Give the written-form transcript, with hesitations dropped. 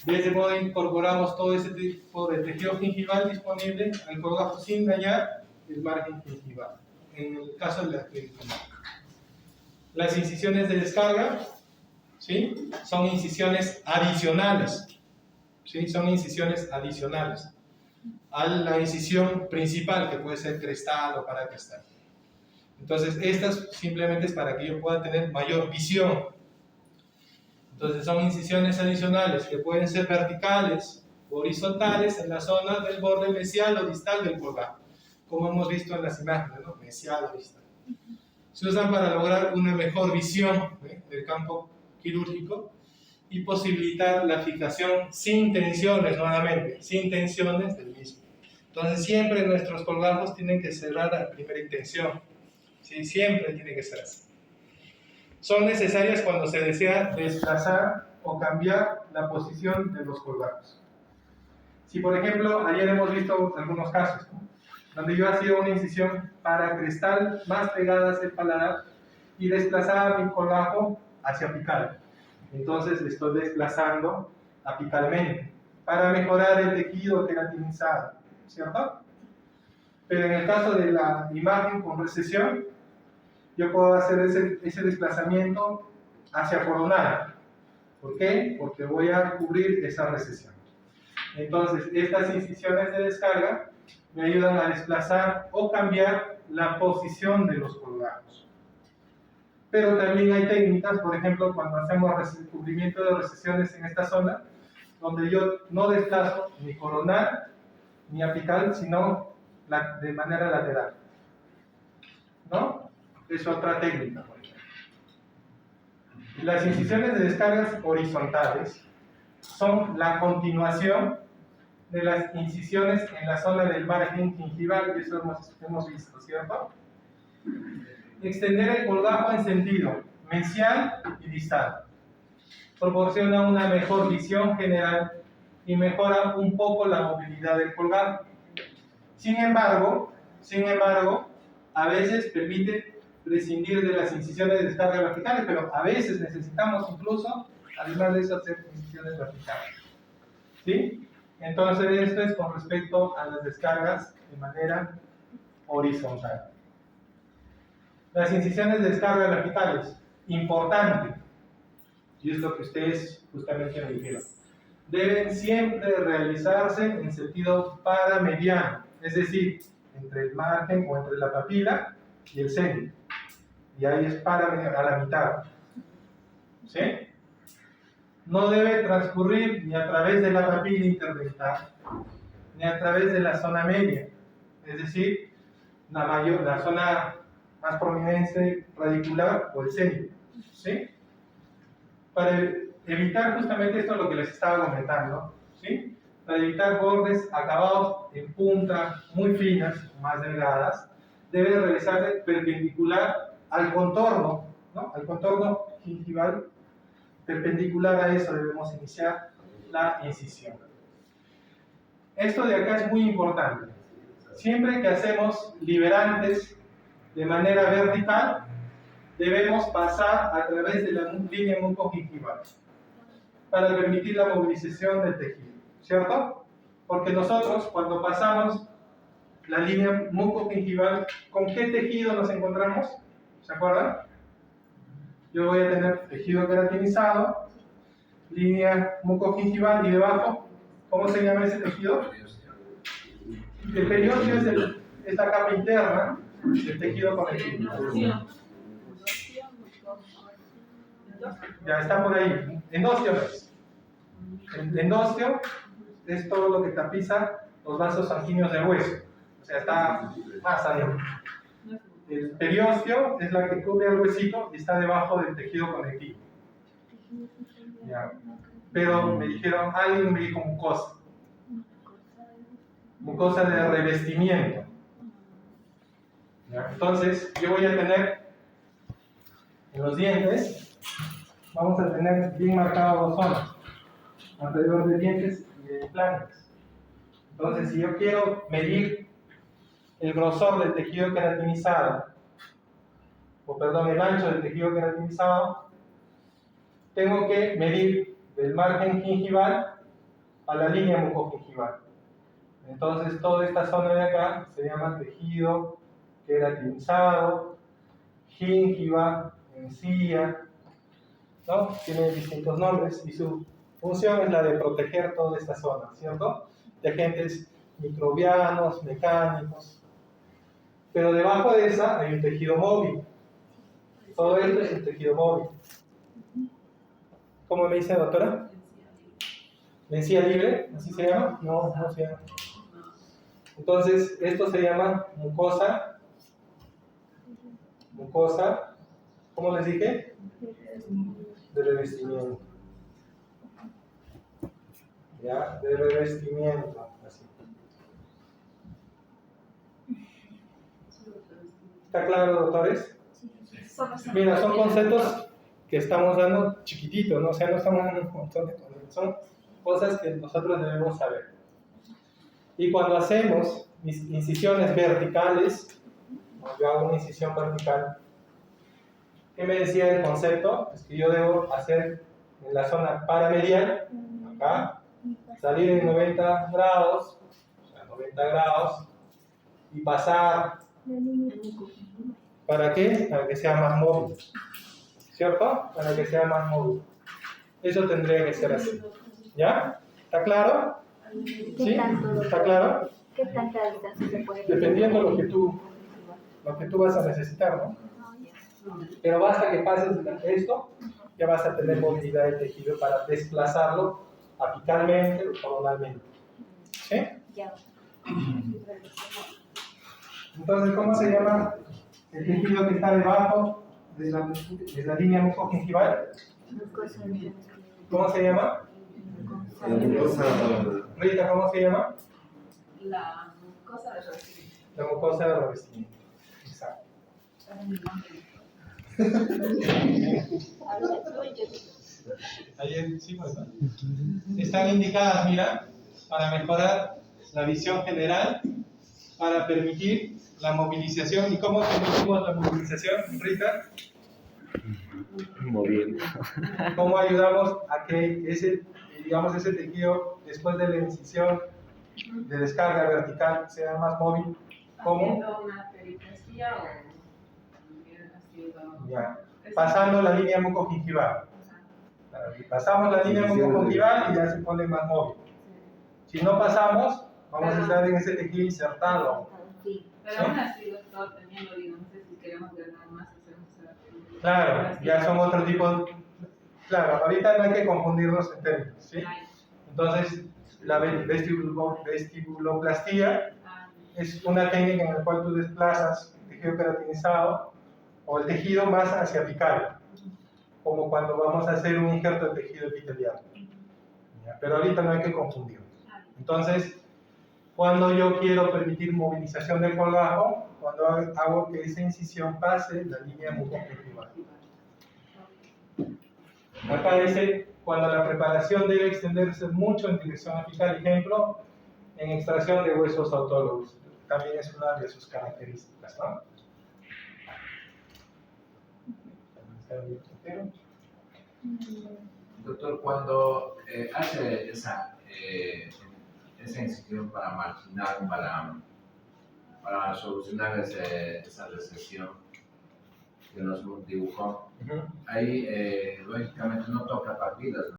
De ese modo incorporamos todo ese tipo de tejido gingival disponible al colgajo sin dañar el margen gingival, en el caso de la clínica. Las incisiones de descarga, ¿sí?, son incisiones adicionales, ¿sí?, son incisiones adicionales a la incisión principal, que puede ser crestal o paracrestal. Entonces, estas simplemente es para que yo pueda tener mayor visión. Entonces, son incisiones adicionales que pueden ser verticales o horizontales en la zona del borde mesial o distal del colgajo, como hemos visto en las imágenes, ¿no?, mesial o distal. Se usan para lograr una mejor visión del campo quirúrgico y posibilitar la fijación sin tensiones, nuevamente, sin tensiones del mismo. Entonces, siempre nuestros colgajos tienen que cerrar a primera intención, ¿sí? Siempre tiene que ser así. Son necesarias cuando se desea desplazar o cambiar la posición de los colgajos. Si, por ejemplo, ayer hemos visto algunos casos, ¿no?, donde yo hacía una incisión paracrestal más pegada hacia el paladar y desplazaba mi colgajo hacia apical. Entonces estoy desplazando apicalmente para mejorar el tejido queratinizado, ¿cierto? Pero en el caso de la imagen con recesión, yo puedo hacer ese desplazamiento hacia coronal. ¿Por qué? Porque voy a cubrir esa recesión. Entonces, estas incisiones de descarga me ayudan a desplazar o cambiar la posición de los colgajos. Pero también hay técnicas, por ejemplo, cuando hacemos cubrimiento de recesiones en esta zona, donde yo no desplazo ni coronal ni apical, sino de manera lateral, ¿no? Es otra técnica, por ejemplo. Las incisiones de descargas horizontales son la continuación de las incisiones en la zona del margen gingival, y eso hemos visto, ¿cierto? Extender el colgajo en sentido mesial y distal proporciona una mejor visión general y mejora un poco la movilidad del colgajo. Sin embargo, a veces permite prescindir de las incisiones de descarga verticales, pero a veces necesitamos incluso, además de eso, hacer incisiones verticales, ¿sí? Entonces, esto es con respecto a las descargas de manera horizontal. Las incisiones de descarga verticales, importante, y es lo que ustedes justamente me dijeron, deben siempre realizarse en sentido paramediano, es decir, entre el margen o entre la papila y el seno, y ahí es paramediano, a la mitad, ¿sí? No debe transcurrir ni a través de la papila interdental, ni a través de la zona media, es decir, la zona más prominente radicular o el seno, ¿sí? Para evitar justamente esto, lo que les estaba comentando, ¿sí? Para evitar bordes acabados en punta muy finas, más delgadas, debe realizarse perpendicular al contorno, ¿no?, al contorno gingival. Perpendicular a eso debemos iniciar la incisión. Esto de acá es muy importante. Siempre que hacemos liberantes de manera vertical, debemos pasar a través de la línea mucogingival para permitir la movilización del tejido, ¿cierto? Porque nosotros, cuando pasamos la línea mucogingival, ¿con qué tejido nos encontramos? ¿Se acuerdan? Yo voy a tener tejido queratinizado, línea mucogingival, y debajo, ¿cómo se llama ese tejido? El periósteo es esta capa interna del tejido conectivo. Ya está por ahí. Endostio es. El endostio es todo lo que tapiza los vasos sanguíneos del hueso. O sea, está más adentro. El periósteo es la que cubre el huesito y está debajo del tejido conectivo. Ya. Pero me dijeron, alguien me dijo mucosa. Mucosa de revestimiento. ¿Ya? Entonces, yo voy a tener en los dientes, vamos a tener bien marcadas dos zonas, alrededor de dientes y de implantes. Entonces, si yo quiero medir el grosor del tejido queratinizado, el ancho del tejido queratinizado, tengo que medir del margen gingival a la línea mucogingival. Entonces toda esta zona de acá se llama tejido queratinizado, gingiva, encía, ¿no? Tiene distintos nombres y su función es la de proteger toda esta zona, ¿cierto? De agentes microbianos, mecánicos. Pero debajo de esa hay un tejido móvil. Todo esto es un tejido móvil. ¿Cómo me dice, doctora? ¿Encía libre? ¿Así se llama? No, no se llama. Entonces, esto se llama mucosa. Mucosa, ¿cómo les dije? De revestimiento. ¿Ya? De revestimiento. Así. ¿Está claro, doctores? Mira, son conceptos que estamos dando chiquititos, ¿no? O sea, no estamos dando un montón de cosas. Son cosas que nosotros debemos saber. Y cuando hacemos incisiones verticales, yo hago una incisión vertical, ¿qué me decía el concepto? Es que yo debo hacer en la zona paramedial, acá, salir en 90 grados, o sea, 90 grados, y pasar. ¿Para qué? Para que sea más móvil, ¿cierto? Para que sea más móvil. Eso tendría que ser así. ¿Ya? ¿Está claro? ¿Sí? ¿Está claro? ¿Qué tanta distancia se puede? Dependiendo de lo que tú vas a necesitar, ¿no? Pero basta que pases esto, ya vas a tener movilidad del tejido para desplazarlo apicalmente o coronalmente. ¿Sí? Ya. Entonces, ¿cómo se llama el tejido que está debajo de la línea mucogingival? ¿Cómo se llama? La mucosa. Rita, ¿cómo se llama? La mucosa de revestimiento. La mucosa de revestimiento. Exacto. Ayer, sí, pues, ¿no? Están indicadas, mira, para mejorar la visión general, para permitir la movilización. ¿Y cómo permitimos la movilización, Rita? Moviendo. ¿Cómo ayudamos a que ese tejido, después de la incisión de descarga vertical, sea más móvil? ¿Cómo? Haciendo una periplastía o haciendo... Ya. Pasando la línea mucogingival. Pasamos la línea mucogingival y ya se pone más móvil. Si no pasamos, vamos a estar en ese tejido insertado. Pero aún así, doctor, teniendo, digamos, si queremos ganar más, hacemos esa periplastía. Claro, ya son otro tipo. Claro, ahorita no hay que confundirnos en términos, ¿sí? Entonces, la vestibuloplastía es una técnica en la cual tú desplazas el tejido queratinizado o el tejido más hacia apical, como cuando vamos a hacer un injerto de tejido epitelial. Pero ahorita no hay que confundirnos. Entonces, cuando yo quiero permitir movilización del colgajo, cuando hago que esa incisión pase la línea mucogingival. Acá dice, cuando la preparación debe extenderse mucho en dirección apical, ejemplo, en extracción de huesos autólogos. También es una de sus características, ¿no? Doctor, cuando hace esa incisión para marginar, para solucionar esa recesión que nos dibujó, ahí lógicamente no toca papilas, ¿no?